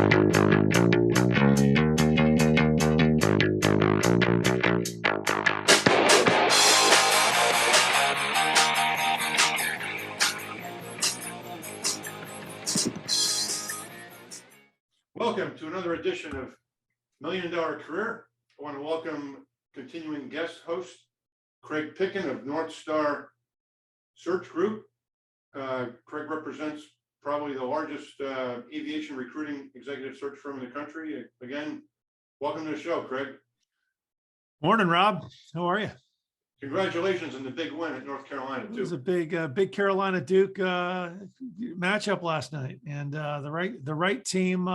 Welcome to another edition of $1 Million Career. I want to welcome continuing guest host, Craig Picken of North Star Search Group. Craig represents probably the largest aviation recruiting executive search firm in the country. Again, welcome to the show, Craig. Morning, Rob. How are you? Congratulations on the big win at North Carolina, too. It was a big Carolina Duke matchup last night, and the right team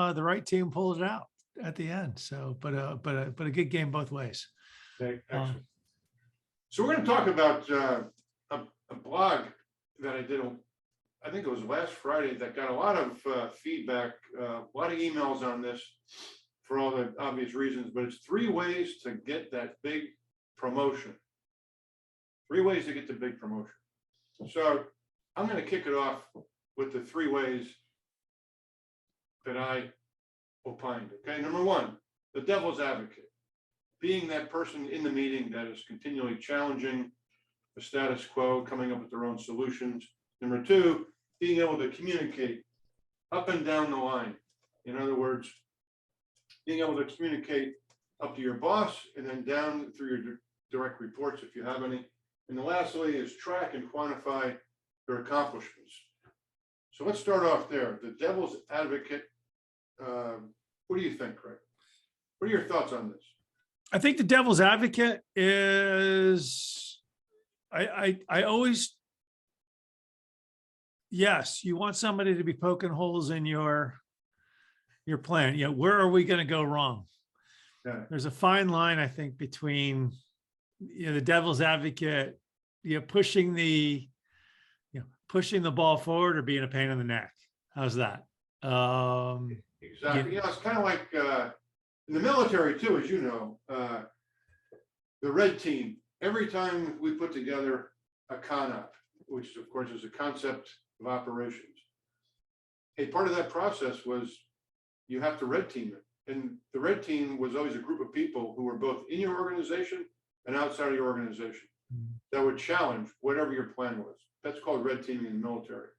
pulled it out at the end. So, but a good game both ways. Okay, excellent. So we're going to talk about a blog that I did. I think it was last Friday that got a lot of feedback, a lot of emails on this for all the obvious reasons. But it's 3 ways to get that big promotion. 3 ways to get the big promotion. So I'm going to kick it off with the 3 ways that I opined. Okay, number 1, the devil's advocate, being that person in the meeting that is continually challenging the status quo, coming up with their own solutions. Number 2, being able to communicate up and down the line. In other words, being able to communicate up to your boss and then down through your direct reports if you have any. And the lastly is track and quantify your accomplishments. So let's start off there. The devil's advocate. What do you think, Craig? What are your thoughts on this? I think the devil's advocate is, I always, yes, you want somebody to be poking holes in your plan. You know, where are we going to go wrong? Yeah. There's a fine line, I think, between the devil's advocate, pushing the ball forward or being a pain in the neck. How's that? Exactly. It's kind of like in the military too, as you know, the red team. Every time we put together a CONOP, which of course is a concept of operations, a part of that process was you have to red team it. And the red team was always a group of people who were both in your organization and outside of your organization that would challenge whatever your plan was. That's called red teaming in the military.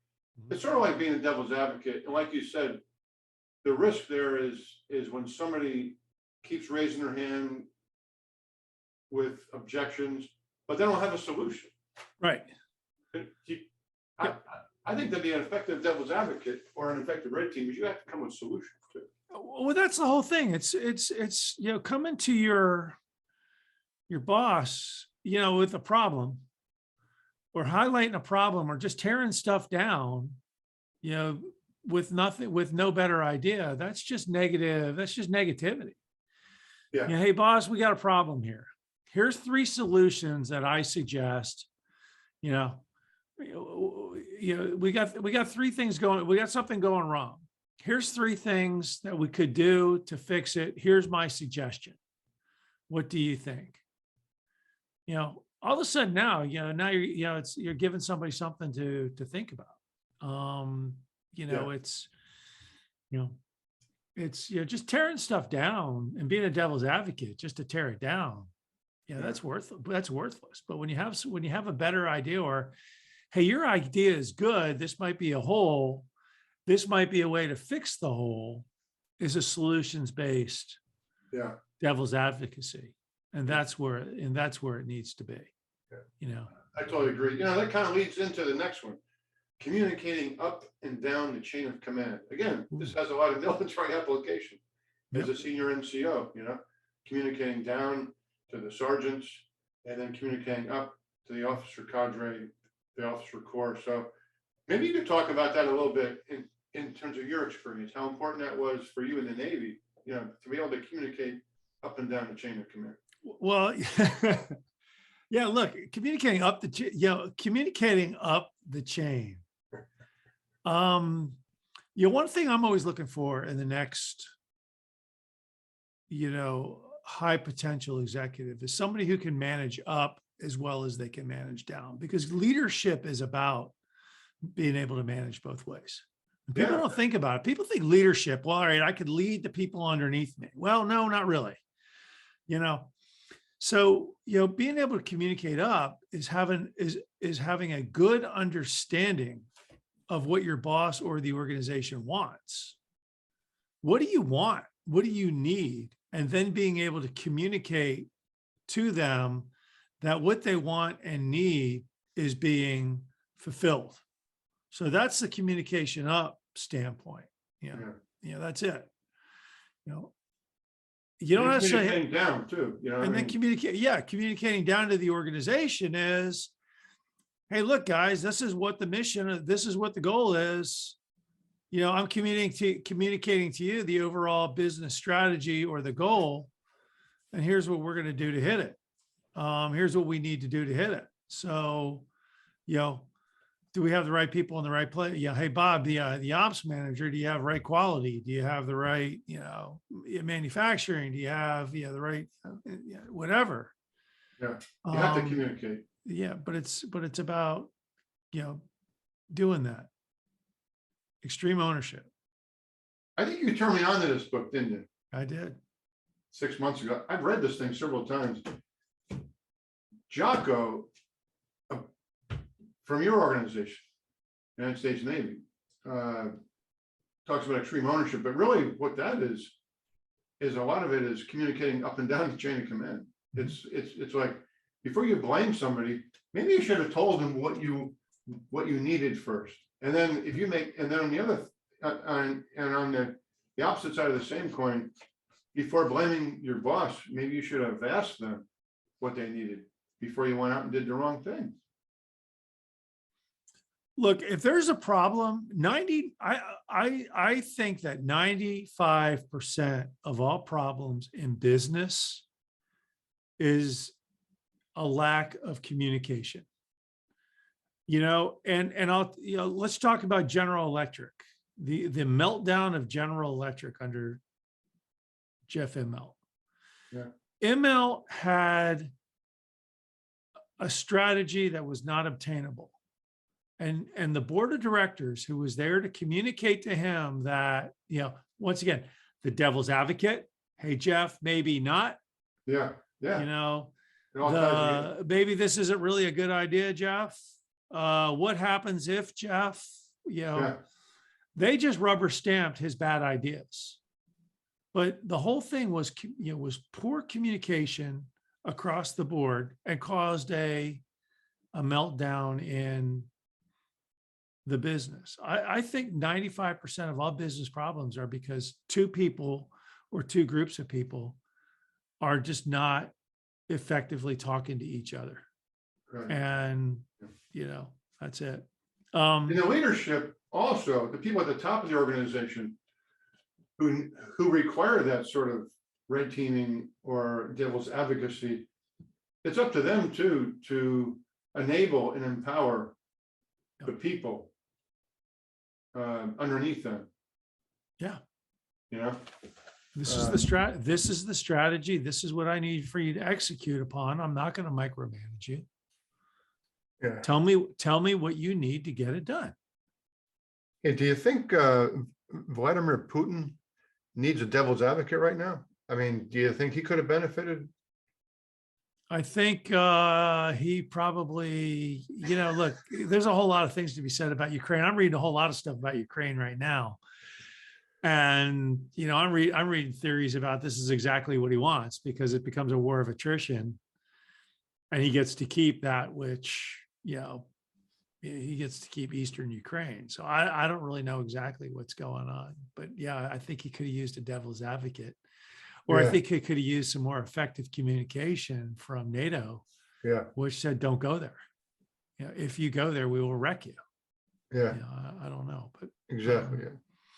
It's sort of like being a devil's advocate. And like you said, the risk there is when somebody keeps raising their hand with objections, but they don't have a solution. Right. I think that'd be an effective devil's advocate or an effective red team, but you have to come with solutions too. Well, that's the whole thing. It's coming to your boss, with a problem or highlighting a problem or just tearing stuff down, with no better idea. That's just negative. That's just negativity. Yeah. Hey boss, we got a problem here. Here's 3 solutions that I suggest. We got 3 things going. We got something going wrong. Here's 3 things that we could do to fix it. Here's my suggestion. What do you think? All of a sudden now, now you're giving somebody something to think about. It's just tearing stuff down and being a devil's advocate just to tear it down. That's worthless. But when you have a better idea, or hey, your idea is good, this might be a hole, this might be a way to fix the hole, is a solutions-based devil's advocacy. And that's where it needs to be. Yeah. I totally agree. That kind of leads into the next one. Communicating up and down the chain of command. Again, this has a lot of military application. As a senior NCO, communicating down to the sergeants and then communicating up to the officer cadre, the officer corps. So maybe you could talk about that a little bit in terms of your experience, how important that was for you in the Navy, to be able to communicate up and down the chain of command. Well, yeah, look, communicating up the chain. One thing I'm always looking for in the next, high potential executive is somebody who can manage up as well as they can manage down, because leadership is about being able to manage both ways. People Yeah. don't think about it. People think leadership. Well, all right, I could lead the people underneath me. Well, no, not really. You know, so being able to communicate up is having a good understanding of what your boss or the organization wants. What do you want? What do you need? And then being able to communicate to them that what they want and need is being fulfilled. So that's the communication up standpoint. That's it. You don't And necessarily, communicating down too, and then communicating down to the organization is, hey, look, guys, this is what the mission, this is what the goal is. I'm communicating to you the overall business strategy or the goal, and here's what we're going to do to hit it. Here's what we need to do to hit it. So, do we have the right people in the right place? Yeah. Hey, Bob, the ops manager, do you have the right quality? Do you have the right, manufacturing? Do you have, the right, whatever? Yeah, you have to communicate. Yeah, but it's about, doing that. Extreme ownership. I think you turned me on to this book, didn't you? I did. 6 months ago. I've read this thing several times. Jocko, from your organization, United States Navy, talks about extreme ownership, but really what that is a lot of it is communicating up and down the chain of command. It's like, before you blame somebody, maybe you should have told them what you needed first. And then on the other, on the opposite side of the same coin, before blaming your boss, maybe you should have asked them what they needed before you went out and did the wrong thing. Look, if there's a problem, I think that 95% of all problems in business is a lack of communication. And I'll, let's talk about General Electric, the meltdown of General Electric under Jeff Immelt. Yeah. Immelt had a strategy that was not obtainable. And the board of directors who was there to communicate to him that, once again, the devil's advocate, hey, Jeff, maybe not. Yeah. Yeah. Maybe this isn't really a good idea, Jeff. What happens if, Jeff, they just rubber stamped his bad ideas. But the whole thing was poor communication across the board and caused a meltdown in the business. I think 95% of all business problems are because two people or two groups of people are just not effectively talking to each other. Right. And, that's it. In the leadership, also, the people at the top of the organization who require that sort of red teaming or devil's advocacy, it's up to them too to enable and empower the people underneath them. Yeah. This is the strategy. This is what I need for you to execute upon. I'm not going to micromanage you. Yeah. Tell me what you need to get it done. Hey, do you think Vladimir Putin needs a devil's advocate right now? I mean, do you think he could have benefited? I think he probably, look, there's a whole lot of things to be said about Ukraine. I'm reading a whole lot of stuff about Ukraine right now. And, I'm reading theories about this is exactly what he wants, because it becomes a war of attrition. And he gets to keep that, which, he gets to keep Eastern Ukraine. So I don't really know exactly what's going on. But yeah, I think he could have used a devil's advocate. Or I think he could have used some more effective communication from NATO, which said, don't go there. If you go there, we will wreck you. Yeah. I don't know, but exactly.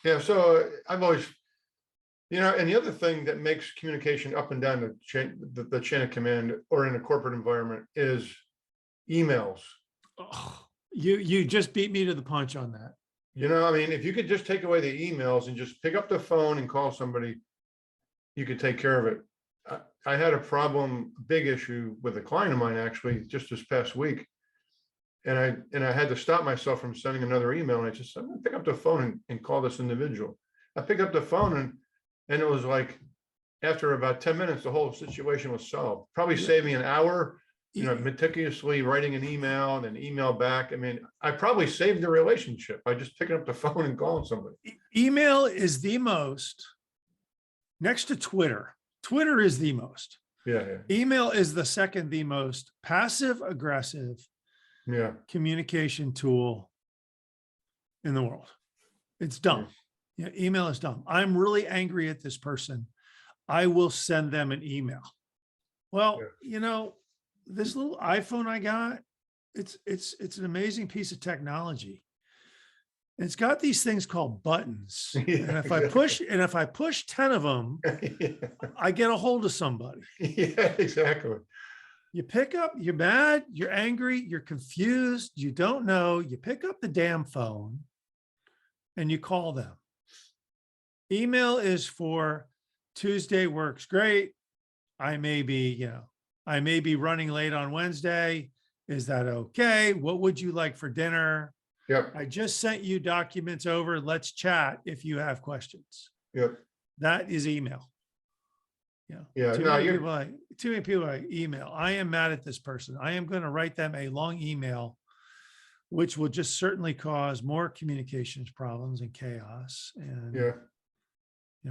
Yeah. So I've always, and the other thing that makes communication up and down the chain of command or in a corporate environment is emails. Oh, you just beat me to the punch on that. I mean, if you could just take away the emails and just pick up the phone and call somebody, you could take care of it. I had a big issue with a client of mine, actually, just this past week. and I had to stop myself from sending another email. And I just said, I'm gonna pick up the phone and call this individual. I picked up the phone and it was like, after about 10 minutes, the whole situation was solved. Probably saved me an hour, meticulously writing an email and then email back. I mean, I probably saved the relationship by just picking up the phone and calling somebody. Email is the most, next to Twitter. Twitter is the most. Yeah. Email is the second, the most passive aggressive communication tool in the world. It's dumb. Yeah, email is dumb. I'm really angry at this person. I will send them an email. Well, this little iPhone I got, it's an amazing piece of technology. It's got these things called buttons. And if I push 10 of them, I get a hold of somebody. Yeah, exactly. You pick up, you're mad, you're angry, you're confused, you don't know, you pick up the damn phone and you call them. Email is for Tuesday works great. I may be running late on Wednesday. Is that okay? What would you like for dinner? Yep. I just sent you documents over. Let's chat if you have questions. Yep. That is email. Yeah. Too many people I email. I am mad at this person. I am going to write them a long email, which will just certainly cause more communications problems and chaos. And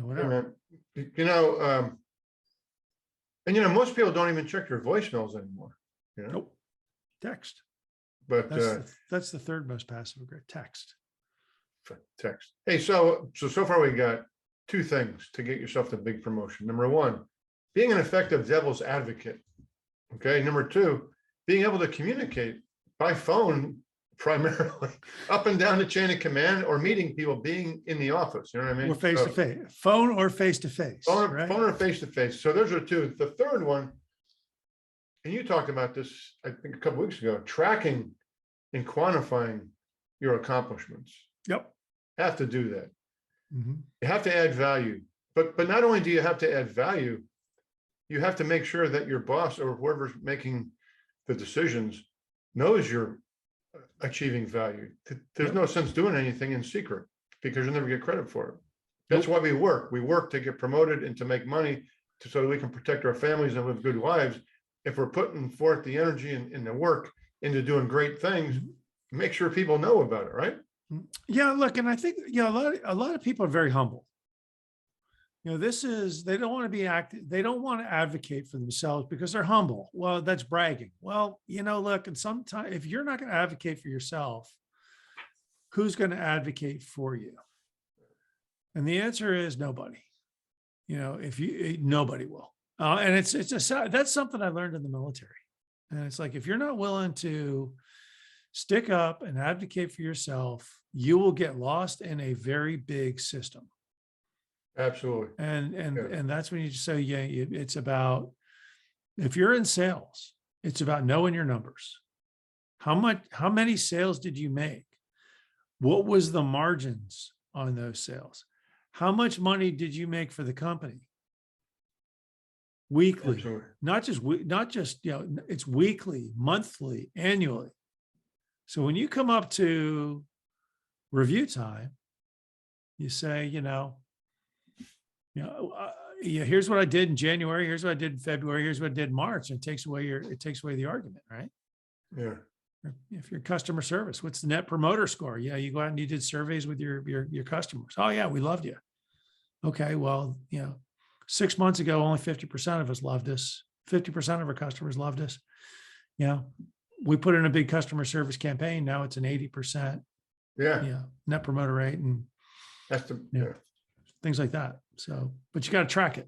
whatever. And most people don't even check their voicemails anymore. Nope. Text. But that's the third most passive aggressive. Text. Hey, so far we got two things to get yourself the big promotion. Number one, being an effective devil's advocate. Okay. Number two, being able to communicate by phone primarily up and down the chain of command, or meeting people, being in the office. You know what I mean? Or face to face, phone or face to face. Phone or face to face. So those are two. The third one, and you talked about this, I think a couple of weeks ago, tracking and quantifying your accomplishments. Yep. Have to do that. Mm-hmm. You have to add value, but not only do you have to add value, you have to make sure that your boss or whoever's making the decisions knows you're achieving value. There's no sense doing anything in secret, because you'll never get credit for it. That's why we work. We work to get promoted and to make money so that we can protect our families and live good lives. If we're putting forth the energy and the work into doing great things, make sure people know about it, right? Yeah, look, and I think a lot of people are very humble. They don't want to be active. They don't want to advocate for themselves because they're humble. Well, that's bragging. Well, look, and sometimes if you're not going to advocate for yourself, who's going to advocate for you? And the answer is nobody. Nobody will. And that's something I learned in the military. And it's like, if you're not willing to stick up and advocate for yourself, you will get lost in a very big system. Absolutely. And that's when you say, it's about, if you're in sales, it's about knowing your numbers. How many sales did you make? What was the margins on those sales? How much money did you make for the company? Weekly, Absolutely. not just, it's weekly, monthly, annually. So when you come up to review time, you say, here's what I did in January. Here's what I did in February. Here's what I did in March. And it takes away the argument, right? Yeah. If you're customer service, what's the net promoter score? Yeah. You go out and you did surveys with your customers. Oh yeah, we loved you. Okay. Well, 6 months ago, only 50% of us loved us. 50% of our customers loved us. We put in a big customer service campaign. Now it's an 80%. Net promoter rate, and that's things like that. So, but you got to track it.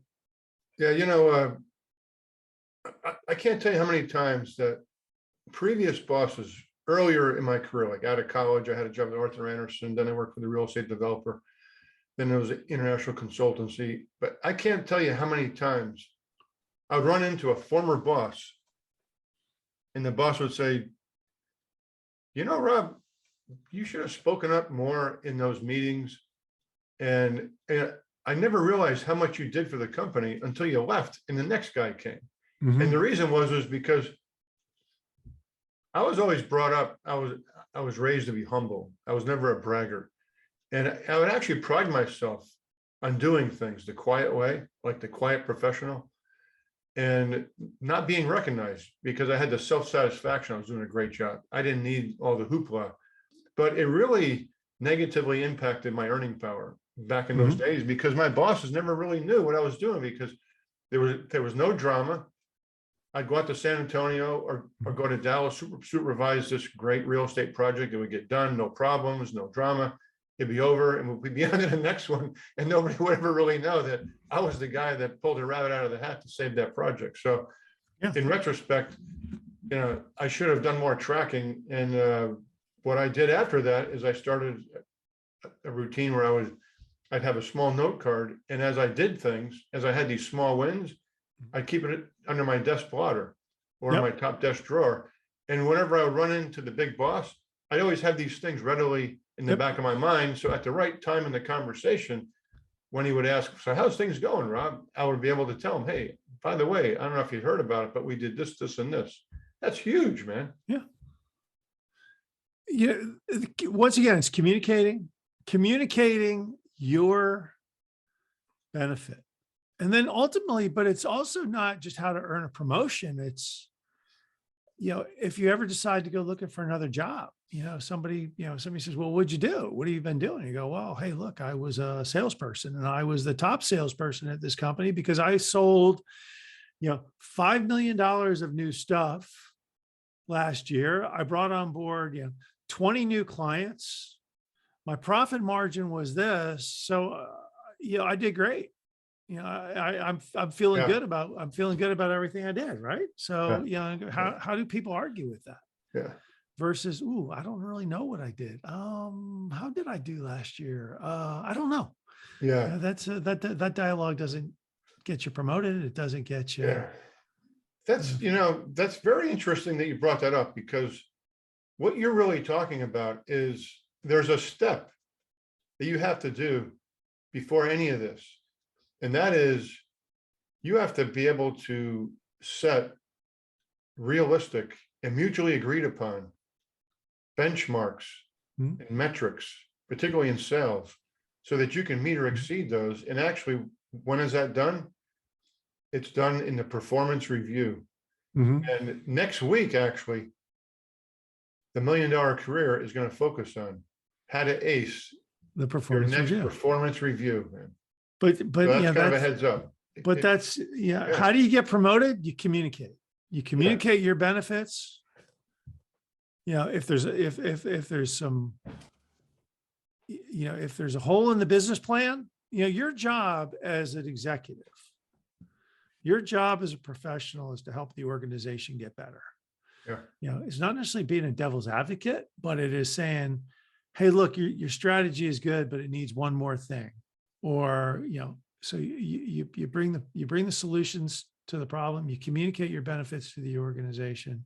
Yeah. I can't tell you how many times that previous bosses earlier in my career, like out of college, I had a job at Arthur Anderson, then I worked for the real estate developer. Then there was an international consultancy, but I can't tell you how many times I would run into a former boss and the boss would say, Rob, you should have spoken up more in those meetings. And I never realized how much you did for the company until you left and the next guy came. Mm-hmm. And the reason was because I was always brought up, I was raised to be humble. I was never a braggart. And I would actually pride myself on doing things the quiet way, like the quiet professional, and not being recognized because I had the self-satisfaction I was doing a great job. I didn't need all the hoopla, but it really negatively impacted my earning power back in those days because my bosses never really knew what I was doing because there was no drama. I'd go out to San Antonio or go to Dallas, supervise this great real estate project. It would get done, no problems, no drama. It'd be over and we'd be on to the next one. And nobody would ever really know that I was the guy that pulled a rabbit out of the hat to save that project. So Yeah. in retrospect, I should have done more tracking. And what I did after that is I started a routine where I'd have a small note card. And as I did things, as I had these small wins, I'd keep it under my desk blotter or Yep. my top desk drawer. And whenever I would run into the big boss, I'd always have these things readily in the Yep. back of my mind. So at the right time in the conversation, when he would ask, so how's things going, Rob? I would be able to tell him, hey, by the way, I don't know if you heard about it, but we did this, this, and this. That's huge, man. Yeah. Once again, it's communicating your benefit. And then ultimately, but it's also not just how to earn a promotion. It's, if you ever decide to go looking for another job, somebody says, well, what'd you do? What have you been doing? You go, well, hey, look, I was a salesperson and I was the top salesperson at this company because I sold, $5 million of new stuff last year. I brought on board, 20 new clients. My profit margin was this. So, I did great. I'm feeling good about, everything I did. Right. So, how do people argue with that? Yeah. Versus, ooh, I don't really know what I did. How did I do last year? I don't know. Yeah. That dialogue doesn't get you promoted. It doesn't get you. Yeah. That's very interesting that you brought that up because what you're really talking about is there's a step that you have to do before any of this. And that is you have to be able to set realistic and mutually agreed upon benchmarks and metrics, particularly in sales, so that you can meet or exceed those. And actually, when is that done? It's done in the performance review. And next week, actually, the $1 Million Career is going to focus on how to ace the your performance next review. performance review, man. But So that's kind of a heads up. But that's how do you get promoted? You communicate. You communicate your benefits. If there's some, if there's a hole in the business plan, your job as an executive, your job as a professional is to help the organization get better. Yeah. It's not necessarily being a devil's advocate, but it is saying, hey, look, your strategy is good, but it needs one more thing. Or, so you bring the solutions to the problem, you communicate your benefits to the organization.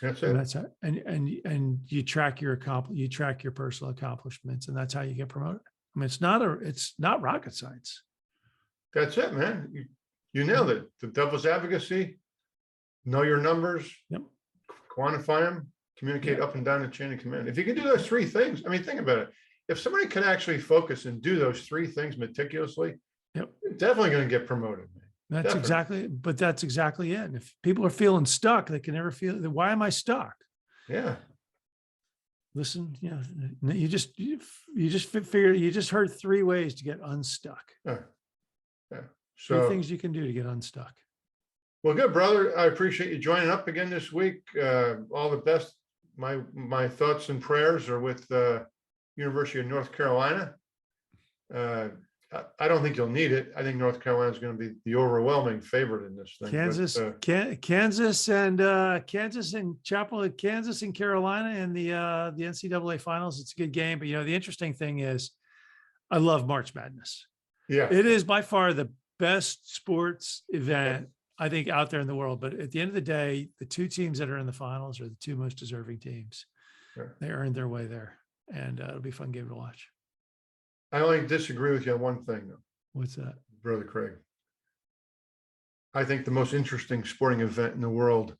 That's And it. that's how, and you track your personal accomplishments, and that's how you get promoted. I mean, it's not rocket science. That's it, man. You nailed it. The devil's advocacy, know your numbers, Yep. quantify them, communicate up and down the chain of command. If you can do those three things, I mean, think about it. If somebody can actually focus and do those three things meticulously, Yep. you're definitely going to get promoted, man. That's exactly it. And if people are feeling stuck, they can never feel, why am I stuck? Yeah. Listen, you just heard 3 ways to get unstuck. Yeah. Three So things you can do to get unstuck. well, good, brother. I appreciate you joining up again this week. All the best. My thoughts and prayers are with University of North Carolina. I don't think you'll need it. I think North Carolina is going to be the overwhelming favorite in this thing. Kansas and Carolina in the NCAA finals. It's a good game, but the interesting thing is, I love March Madness. Yeah, It is by far the best sports event I think out there in the world. But at the end of the day, the 2 teams that are in the finals are the 2 most deserving teams. Sure. They earned their way there, and it'll be a fun game to watch. I only disagree with you on one thing, though. What's that? Brother Craig. I think the most interesting sporting event in the world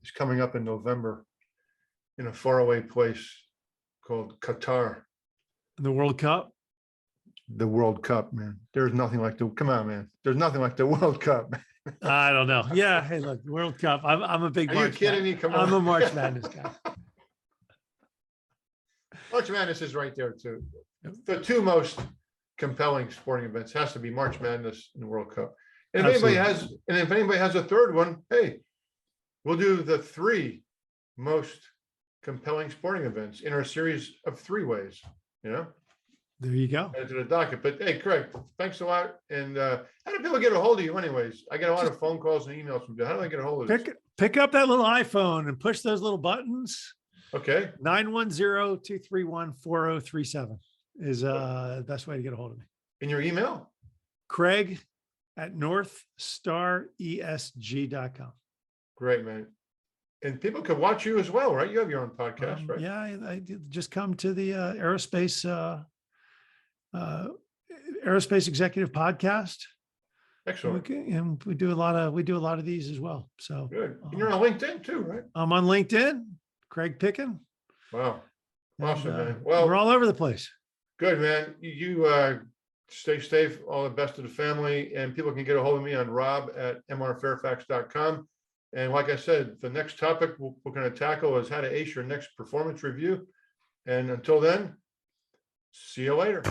is coming up in November. in a faraway place called Qatar. The World Cup. The World Cup, man. There's nothing like come on, man. There's nothing like the World Cup. I don't know. Yeah. Hey, look, World Cup. I'm a big Are you kidding me? Come on. I'm a March Madness guy. March Madness is right there too. Yep. The two most compelling sporting events has to be March Madness and the World Cup. And if anybody has a third one, hey, we'll do the 3 most compelling sporting events in our series of 3 ways, you know? There you go. Add to the docket. But hey, Craig, thanks a lot. And how do people get a hold of you anyways? I get a lot of phone calls and emails from you. How do I get a hold of you? Pick up that little iPhone and push those little buttons. Okay. 910-231-4037 is the best way to get a hold of me. In your email? Craig@northstaresg.com. Great, man. And people can watch you as well, right? You have your own podcast, right? Yeah, I did just come to the aerospace executive podcast. Excellent. And we do a lot of these as well. So Good. And you're on LinkedIn too, right? I'm on LinkedIn, Craig Picken. Wow. Awesome, And, man. Well, we're all over the place. good, man. You stay safe. All the best to the family. And people can get a hold of me on rob@mrfairfax.com. And like I said, the next topic we're going to tackle is how to ace your next performance review. And until then, see you later.